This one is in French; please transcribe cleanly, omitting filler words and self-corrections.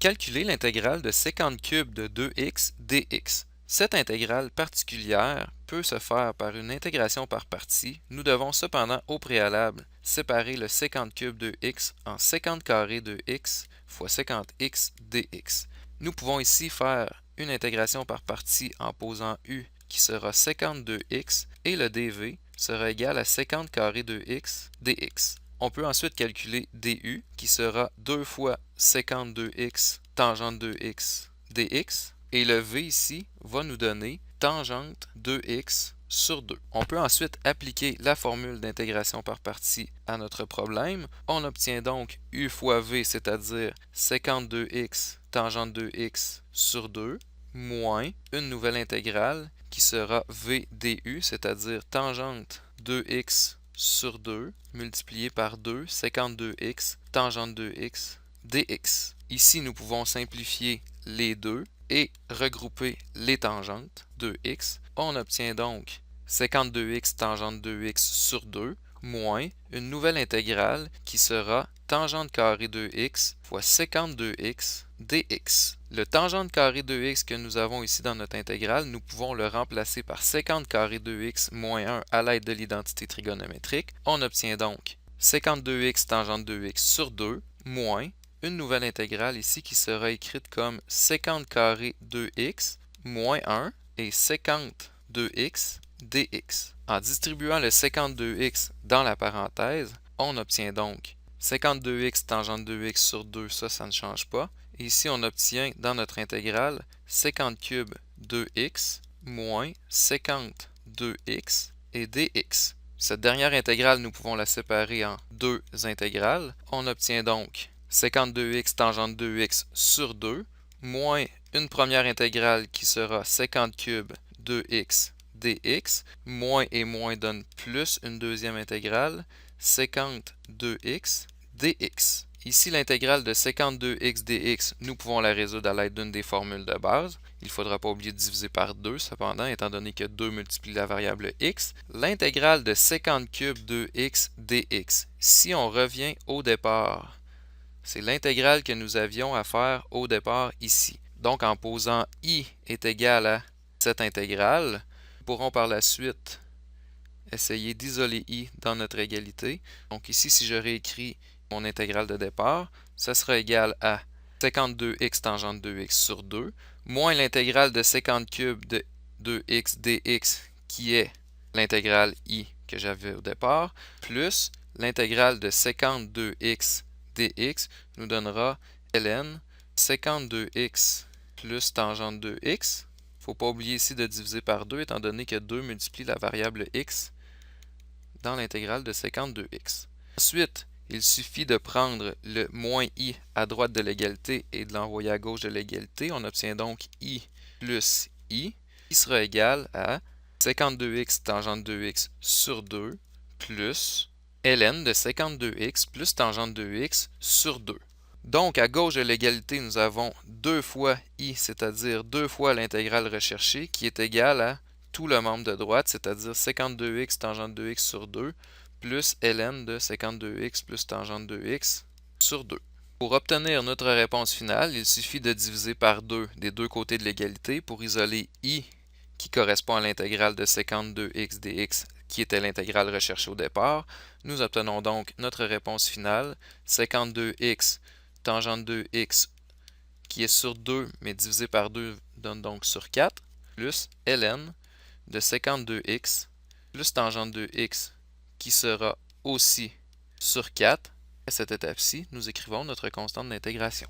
Calculer l'intégrale de sécante cube de 2x dx. Cette intégrale particulière peut se faire par une intégration par partie. Nous devons cependant au préalable séparer le sécante cube de x en sécante carré de x fois sécante x dx. Nous pouvons ici faire une intégration par partie en posant u qui sera sécante de x et le dv sera égal à sécante carré de x dx. On peut ensuite calculer du qui sera 2 fois sécante de x tangente de x dx et le v ici va nous donner tangente 2x sur 2. On peut ensuite appliquer la formule d'intégration par partie à notre problème. On obtient donc u fois v, c'est-à-dire sécante 2x tangente 2x sur 2 moins une nouvelle intégrale qui sera v du, c'est-à-dire tangente 2x sur 2 multiplié par 2 sécante 2x tangente 2x dx. Ici, nous pouvons simplifier les deux et regrouper les tangentes 2x. On obtient donc sécante 2x tangente 2x sur 2 moins une nouvelle intégrale qui sera tangente carré de x fois sécante 2x dx. Le tangente carré de x que nous avons ici dans notre intégrale, nous pouvons le remplacer par sécante carré de x moins 1 à l'aide de l'identité trigonométrique. On obtient donc sécante 2x tangente 2x sur 2 moins une nouvelle intégrale ici qui sera écrite comme sécante carré 2x moins 1 et sécante 2x dx. En distribuant le sécante 2x dans la parenthèse, on obtient donc sécante 2x tangente 2x sur 2, ça ne change pas. Et ici, on obtient dans notre intégrale sécante cube 2x moins sécante 2x et dx. Cette dernière intégrale, nous pouvons la séparer en deux intégrales. On obtient donc sécante 2x tangente 2x sur 2 moins une première intégrale qui sera sécante cube 2x dx, moins et moins donne plus une deuxième intégrale, sécante 2x dx. Ici, l'intégrale de sécante 2x dx, nous pouvons la résoudre à l'aide d'une des formules de base. Il ne faudra pas oublier de diviser par 2, cependant, étant donné que 2 multiplie la variable x. L'intégrale de sécante cube 2x dx, si on revient au départ, c'est l'intégrale que nous avions à faire au départ ici. Donc, en posant i est égal à cette intégrale, nous pourrons par la suite essayer d'isoler i dans notre égalité. Donc ici, si je réécris mon intégrale de départ, ça sera égal à sécante 2x tangente 2x sur 2, moins l'intégrale de sécante cube de 2x dx, qui est l'intégrale i que j'avais au départ, plus l'intégrale de sécante 2x dx nous donnera ln sécante 2x plus tangente 2x. Il ne faut pas oublier ici de diviser par 2, étant donné que 2 multiplie la variable x dans l'intégrale de sécante 2x. Ensuite, il suffit de prendre le moins i à droite de l'égalité et de l'envoyer à gauche de l'égalité. On obtient donc i plus i, qui sera égal à sécante 2x tangente 2x sur 2 plus ln de sécante 2x plus tangente 2x sur 2. Donc, à gauche de l'égalité, nous avons 2 fois i, c'est-à-dire 2 fois l'intégrale recherchée, qui est égale à tout le membre de droite, c'est-à-dire sécante 2x tangente 2x sur 2, plus ln de sécante 2x plus tangente 2x sur 2. Pour obtenir notre réponse finale, il suffit de diviser par 2 des deux côtés de l'égalité pour isoler i, qui correspond à l'intégrale de sécante 2x dx, qui était l'intégrale recherchée au départ. Nous obtenons donc notre réponse finale, sécante 2x tangente 2x qui est sur 2, mais divisé par 2 donne donc sur 4, plus ln de sécante 2x plus tangente 2x qui sera aussi sur 4. À cette étape-ci, nous écrivons notre constante d'intégration.